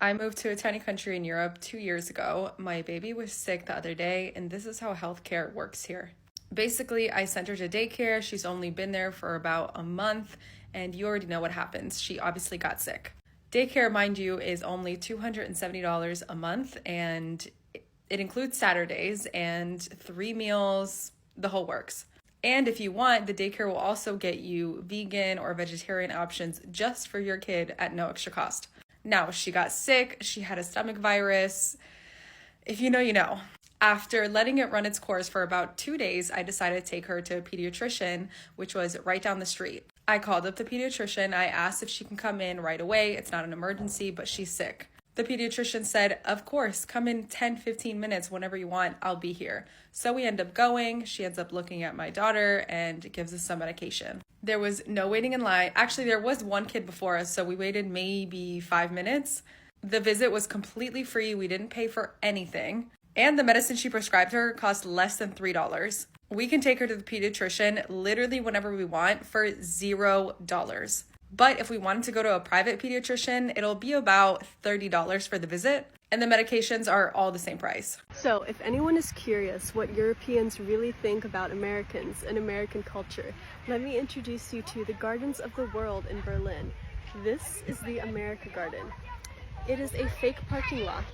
I moved to a tiny country in Europe 2 years ago. My baby was sick the other day, and this is how healthcare works here. Basically, I sent her to daycare. She's only been there for about a month, and you already know what happens. She obviously got sick. Daycare, mind you, is only $270 a month, and it includes Saturdays and 3 meals, the whole works. And if you want, the daycare will also get you vegan or vegetarian options just for your kid at no extra cost. Now, she got sick, she had a stomach virus. If you know, you know. After letting it run its course for about 2 days, I decided to take her to a pediatrician, which was right down the street. I called up the pediatrician. I asked if she can come in right away. It's not an emergency, but she's sick. The pediatrician said, of course, come in 10-15 minutes whenever you want. I'll be here. So we end up going. She ends up looking at my daughter and gives us some medication. There was no waiting in line. Actually, there was one kid before us, so we waited maybe 5 minutes. The visit was completely free. We didn't pay for anything. And the medicine she prescribed her cost less than $3. We can take her to the pediatrician literally whenever we want for $0. But if we wanted to go to a private pediatrician, it'll be about $30 for the visit, and the medications are all the same price. So if anyone is curious what Europeans really think about Americans and American culture, let me introduce you to the Gardens of the World in Berlin. This is the America Garden. It is a fake parking lot.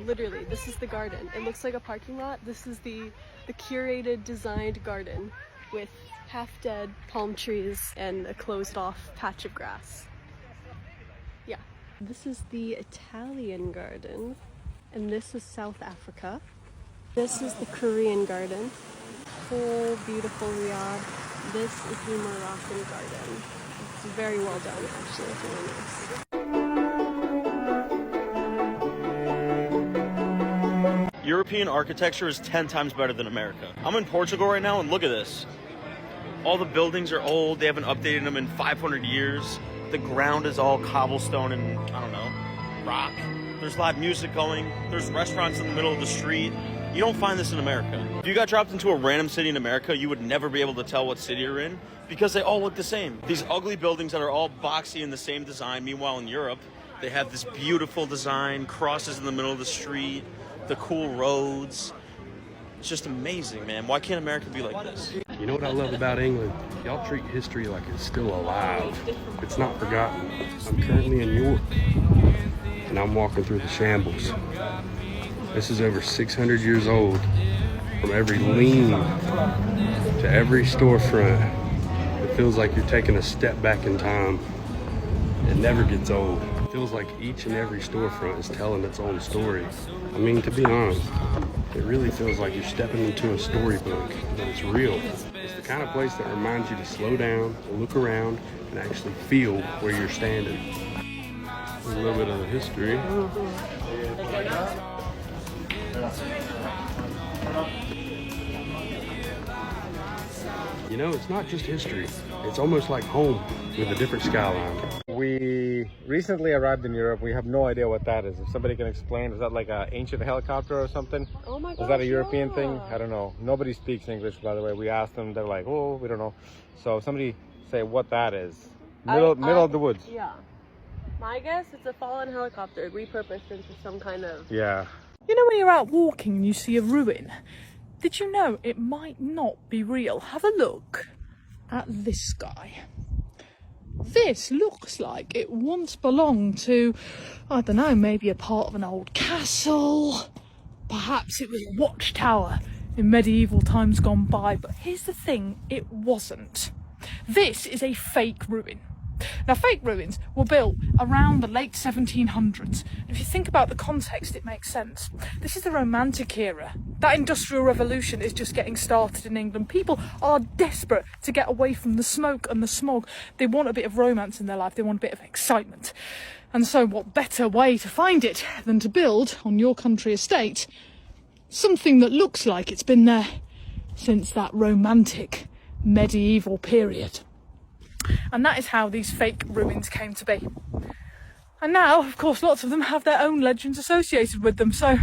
Literally, this is the garden. It looks like a parking lot. This is the curated, designed garden with half-dead palm trees and a closed-off patch of grass. Yeah. This is the Italian garden, and this is South Africa. This is the Korean garden. Whole beautiful Riyadh. This is the Moroccan garden. It's very well done, actually. It's really nice. European architecture is 10 times better than America. I'm in Portugal right now and look at this. All the buildings are old, they haven't updated them in 500 years. The ground is all cobblestone and, I don't know, rock. There's live music going, there's restaurants in the middle of the street. You don't find this in America. If you got dropped into a random city in America, you would never be able to tell what city you're in because they all look the same. These ugly buildings that are all boxy in the same design. Meanwhile, in Europe, they have this beautiful design, crosses in the middle of the street, the cool roads. It's just amazing, man. Why can't America be like this? You know what I love about England? Y'all treat history like it's still alive. It's not forgotten. I'm currently in York, and I'm walking through the shambles. This is over 600 years old. From every lean to every storefront, it feels like you're taking a step back in time. It never gets old. It feels like each and every storefront is telling its own story. I mean, to be honest, it really feels like you're stepping into a storybook, but it's real. It's the kind of place that reminds you to slow down, look around, and actually feel where you're standing. A little bit of the history. You know, it's not just history. It's almost like home with a different skyline. We recently arrived in Europe. We have no idea what that is. If somebody can explain, is that like an ancient helicopter or something? Oh my gosh, is that a European yeah. thing? I don't know. Nobody speaks English, by the way. We asked them. They're like, oh, we don't know. So somebody say what that is. Middle of the woods. Yeah. My guess, it's a fallen helicopter repurposed into some kind of... Yeah. You know when you're out walking and you see a ruin? Did you know it might not be real? Have a look at this guy. This looks like it once belonged to, I don't know, maybe a part of an old castle. Perhaps it was a watchtower in medieval times gone by. But here's the thing, it wasn't. This is a fake ruin. Now, fake ruins were built around the late 1700s. If you think about the context, it makes sense. This is the Romantic era. That Industrial Revolution is just getting started in England. People are desperate to get away from the smoke and the smog. They want a bit of romance in their life. They want a bit of excitement. And so what better way to find it than to build on your country estate something that looks like it's been there since that romantic medieval period. And that is how these fake ruins came to be. And now, of course, lots of them have their own legends associated with them, so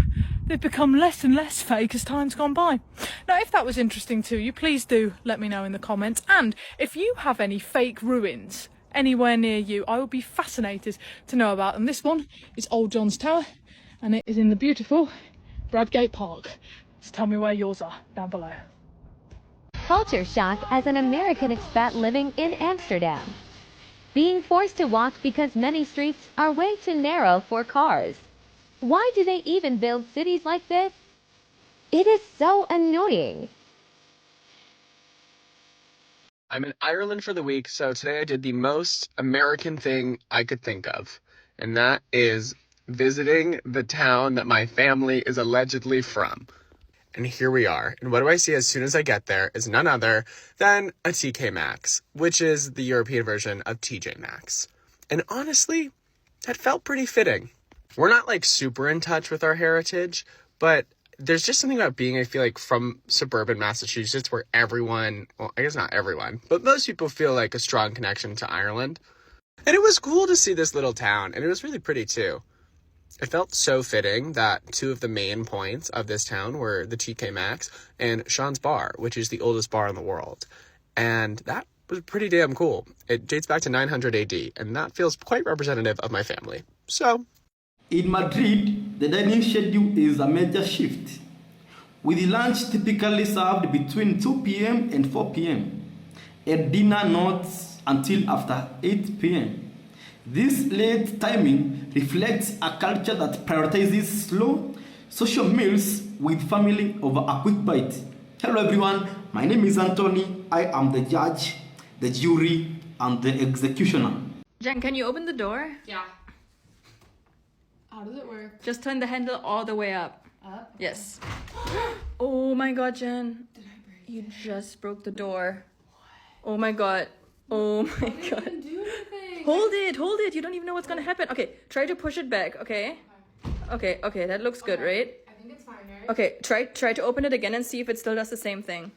they've become less and less fake as time's gone by. Now, if that was interesting to you, please do let me know in the comments. And if you have any fake ruins anywhere near you. I would be fascinated to know about them. This one is Old John's Tower, and it is in the beautiful Bradgate Park. So tell me where yours are down below. Culture shock as an American expat living in Amsterdam. Being forced to walk because many streets are way too narrow for cars. Why do they even build cities like this? It is so annoying. I'm in Ireland for the week, so today I did the most American thing I could think of, and that is visiting the town that my family is allegedly from. And here we are. And what do I see as soon as I get there is none other than a TK Maxx, which is the European version of TJ Maxx. And honestly, that felt pretty fitting. We're not like super in touch with our heritage, but there's just something about being, I feel like, from suburban Massachusetts where everyone, well, I guess not everyone, but most people feel like a strong connection to Ireland. And it was cool to see this little town, and it was really pretty too. It felt so fitting that two of the main points of this town were the TK Maxx and Sean's Bar, which is the oldest bar in the world. And that was pretty damn cool. It dates back to 900 AD, and that feels quite representative of my family. So, in Madrid, the dining schedule is a major shift, with lunch typically served between 2 p.m. and 4 p.m., and dinner not until after 8 p.m. This late timing reflects a culture that prioritizes slow, social meals with family over a quick bite. Hello everyone, my name is Anthony. I am the judge, the jury, and the executioner. Jen, can you open the door? Yeah. How does it work? Just turn the handle all the way up. Up? Yes. Oh my god, Jen. Did I break it? You just broke the door. What? Oh my god. Oh my god. I didn't do anything. Hold it. You don't even know what's gonna happen. Okay, try to push it back, okay? Okay, that looks good, right? I think it's fine, right? Okay, try to open it again and see if it still does the same thing.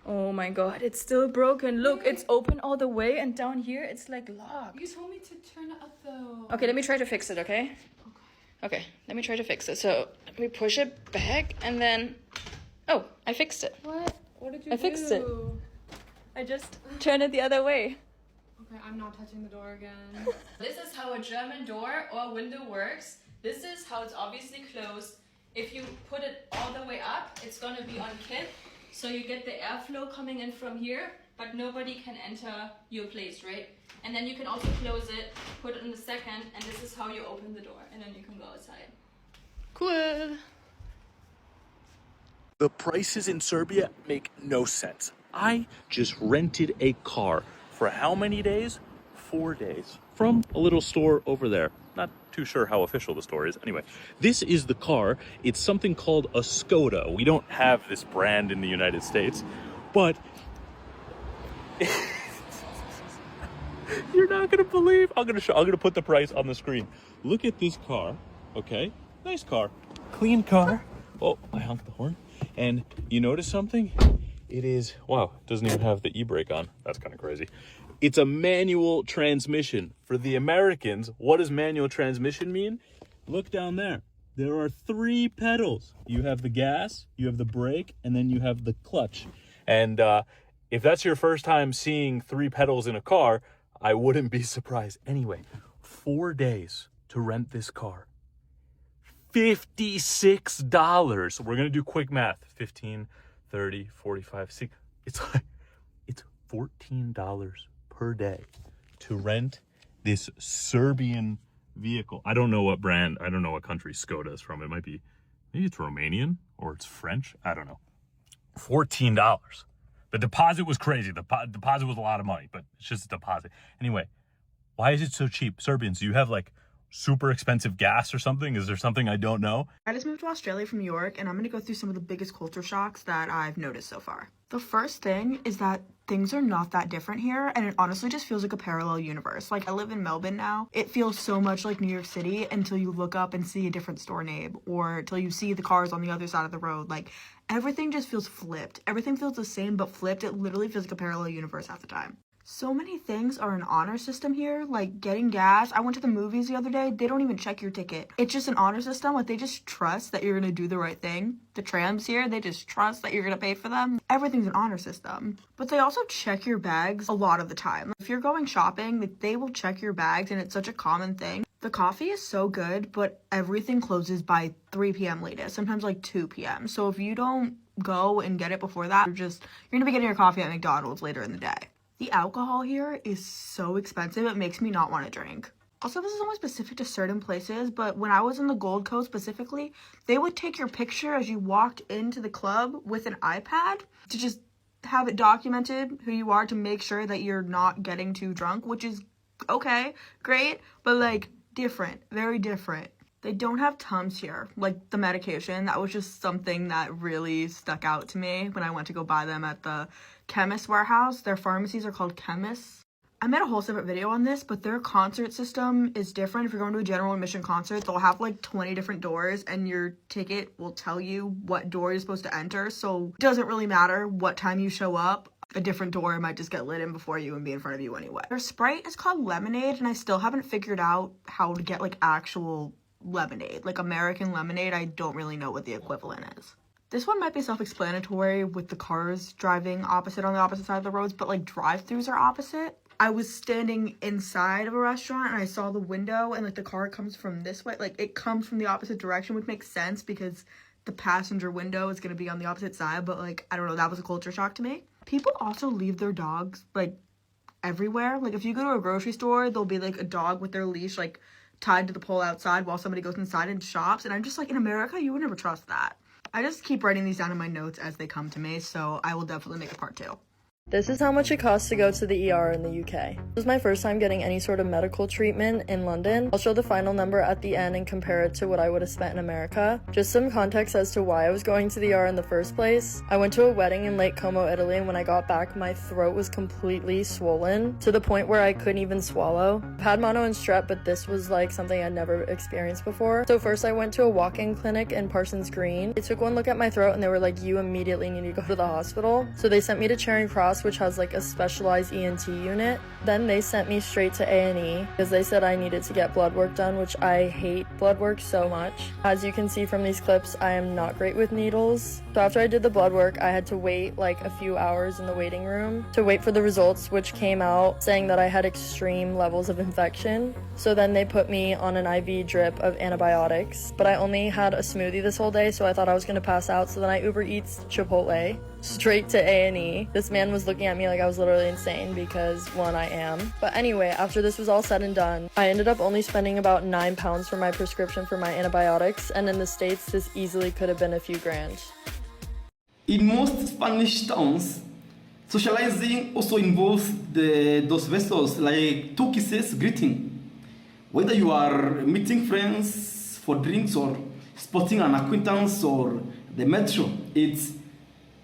Oh my god, it's still broken. Look, it's open all the way, and down here it's like locked. You told me to turn it up though. Okay, let me try to fix it, okay? Okay, let me try to fix it. So let me push it back and then... Oh, I fixed it. What? What did you do? I fixed it. I just turned it the other way. Okay, I'm not touching the door again. This is how a German door or window works. This is how it's obviously closed. If you put it all the way up, it's gonna be on kipp. So you get the airflow coming in from here, but nobody can enter your place, right? And then you can also close it, put it in the second, and this is how you open the door, and then you can go outside. Cool. The prices in Serbia make no sense. I just rented a car for how many days? 4 days. From a little store over there. Not too sure how official the store is. Anyway, this is the car. It's something called a Skoda. We don't have this brand in the United States, but you're not gonna believe. I'm gonna put the price on the screen. Look at this car. Okay, nice car, clean car. Oh, I honked the horn. And you notice something? It is, wow, it doesn't even have the e-brake on. That's kind of crazy. It's a manual transmission. For the Americans, what does manual transmission mean? Look down there. There are 3 pedals. You have the gas, you have the brake, and then you have the clutch. And if that's your first time seeing 3 pedals in a car, I wouldn't be surprised. Anyway, 4 days to rent this car. $56. We're gonna do quick math. 15, 30, 45, 6. It's $14 per day to rent this Serbian vehicle. I don't know what brand, I don't know what country Skoda is from. It might be, maybe it's Romanian or it's French. I don't know. $14. The deposit was crazy. The deposit was a lot of money, but it's just a deposit. Anyway, why is it so cheap? Serbians, do you have like super expensive gas or something? Is there something I don't know? I just moved to Australia from New York, and I'm gonna go through some of the biggest culture shocks that I've noticed so far. The first thing is that things are not that different here, and it honestly just feels like a parallel universe. Like, I live in Melbourne now. It feels so much like New York City until you look up and see a different store name, or till you see the cars on the other side of the road. Like, everything just feels flipped. Everything feels the same but flipped. It literally feels like a parallel universe half the time. So many things are an honor system here, like getting gas. I went to the movies the other day. They don't even check your ticket. It's just an honor system. Like, they just trust that you're gonna do the right thing. The trams here, they just trust that you're gonna pay for them. Everything's an honor system. But they also check your bags a lot of the time. If you're going shopping, they will check your bags, and it's such a common thing. The coffee is so good, but everything closes by 3 p.m. latest, sometimes like 2 p.m. So if you don't go and get it before that, you're gonna be getting your coffee at McDonald's later in the day. The alcohol here is so expensive, it makes me not want to drink. Also, this is only specific to certain places, but when I was in the Gold Coast specifically, they would take your picture as you walked into the club with an iPad to just have it documented who you are, to make sure that you're not getting too drunk, which is okay, great, but like different, very different. They don't have Tums here, like the medication. That was just something that really stuck out to me when I went to go buy them at the chemist warehouse. Their pharmacies are called chemists. I made a whole separate video on this, but their concert system is different. If you're going to a general admission concert, they'll have like 20 different doors, and your ticket will tell you what door you're supposed to enter. So it doesn't really matter what time you show up. A different door might just get lit in before you and be in front of you anyway. Their Sprite is called lemonade, and I still haven't figured out how to get like actual lemonade. Like American lemonade, I don't really know what the equivalent is. This one might be self-explanatory with the cars driving opposite on the opposite side of the roads, but like drive-thrus are opposite. I was standing inside of a restaurant and I saw the window, and like the car comes from this way, like it comes from the opposite direction, which makes sense because the passenger window is going to be on the opposite side, but like, I don't know, that was a culture shock to me. People also leave their dogs like everywhere. Like if you go to a grocery store, there'll be like a dog with their leash like tied to the pole outside while somebody goes inside and shops, and I'm just like, in America, you would never trust that. I just keep writing these down in my notes as they come to me, so I will definitely make a part 2. This is how much it costs to go to the ER in the UK. This was my first time getting any sort of medical treatment in London. I'll show the final number at the end and compare it to what I would have spent in America. Just some context as to why I was going to the ER in the first place. I went to a wedding in Lake Como, Italy, and when I got back, my throat was completely swollen to the point where I couldn't even swallow. I've had mono and strep, but this was like something I'd never experienced before. So first I went to a walk-in clinic in Parsons Green. They took one look at my throat and they were like, you immediately need to go to the hospital. So they sent me to Charing Cross, which has like a specialized ENT unit. Then they sent me straight to A&E because they said I needed to get blood work done, which I hate blood work so much. As you can see from these clips, I am not great with needles. So after I did the blood work, I had to wait like a few hours in the waiting room to wait for the results, which came out saying that I had extreme levels of infection. So then they put me on an IV drip of antibiotics, but I only had a smoothie this whole day, so I thought I was gonna pass out. So then I Uber Eats Chipotle straight to A&E. This man was looking at me like I was literally insane because, one, I am. But anyway, after this was all said and done, I ended up only spending about £9 for my prescription for my antibiotics, and in the States, this easily could have been a few grand. In most Spanish towns, socializing also involves those vessels like two kisses greeting. Whether you are meeting friends for drinks or spotting an acquaintance or the metro, it's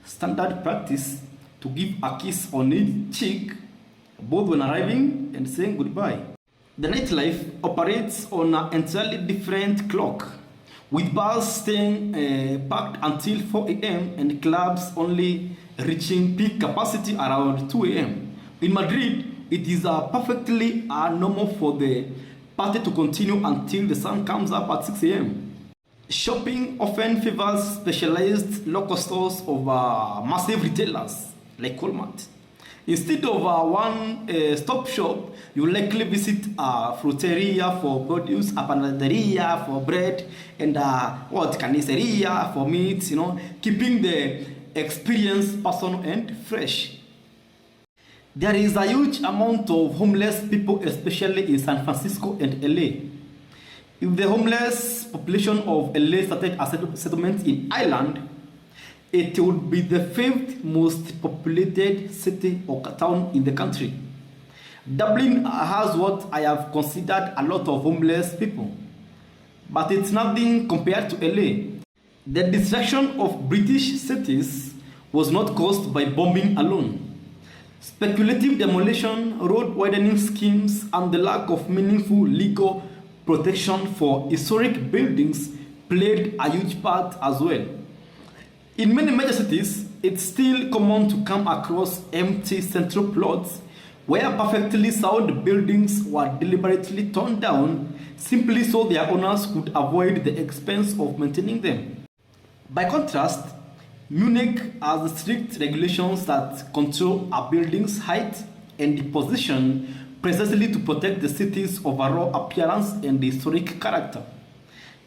standard practice to give a kiss on each cheek, both when arriving and saying goodbye. The nightlife operates on an entirely different clock, with bars staying packed until 4 a.m. and clubs only reaching peak capacity around 2 a.m. In Madrid, it is perfectly normal for the party to continue until the sun comes up at 6 a.m. Shopping often favors specialized local stores over massive retailers like Walmart. Instead of one-stop shop, you likely visit a fruteria for produce, a panaderia for bread, and carniceria for meat, keeping the experience personal and fresh. There is a huge amount of homeless people, especially in San Francisco and LA. If the homeless population of LA started a settlement in Ireland, it would be the 5th most populated city or town in the country. Dublin has what I have considered a lot of homeless people, but it's nothing compared to LA. The destruction of British cities was not caused by bombing alone. Speculative demolition, road widening schemes, and the lack of meaningful legal protection for historic buildings played a huge part as well. In many major cities, it's still common to come across empty central plots where perfectly sound buildings were deliberately torn down simply so their owners could avoid the expense of maintaining them. By contrast, Munich has strict regulations that control a building's height and position precisely to protect the city's overall appearance and historic character.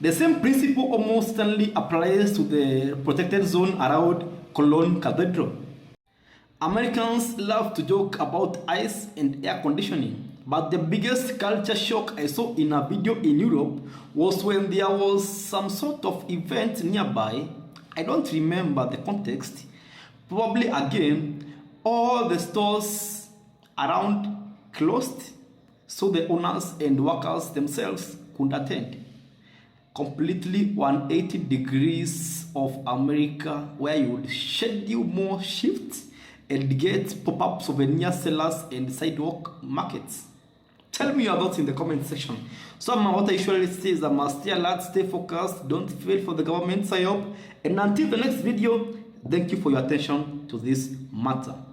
The same principle almost certainly applies to the protected zone around Cologne Cathedral. Americans love to joke about ice and air conditioning, but the biggest culture shock I saw in a video in Europe was when there was some sort of event nearby. I don't remember the context. Probably again, all the stores around closed so the owners and workers themselves could attend. Completely 180 degrees of America, where you would schedule more shifts and get pop-up souvenir sellers and sidewalk markets. Tell me your thoughts in the comment section. So what I usually say is stay alert, stay focused, don't fail for the government, I hope. And until the next video, thank you for your attention to this matter.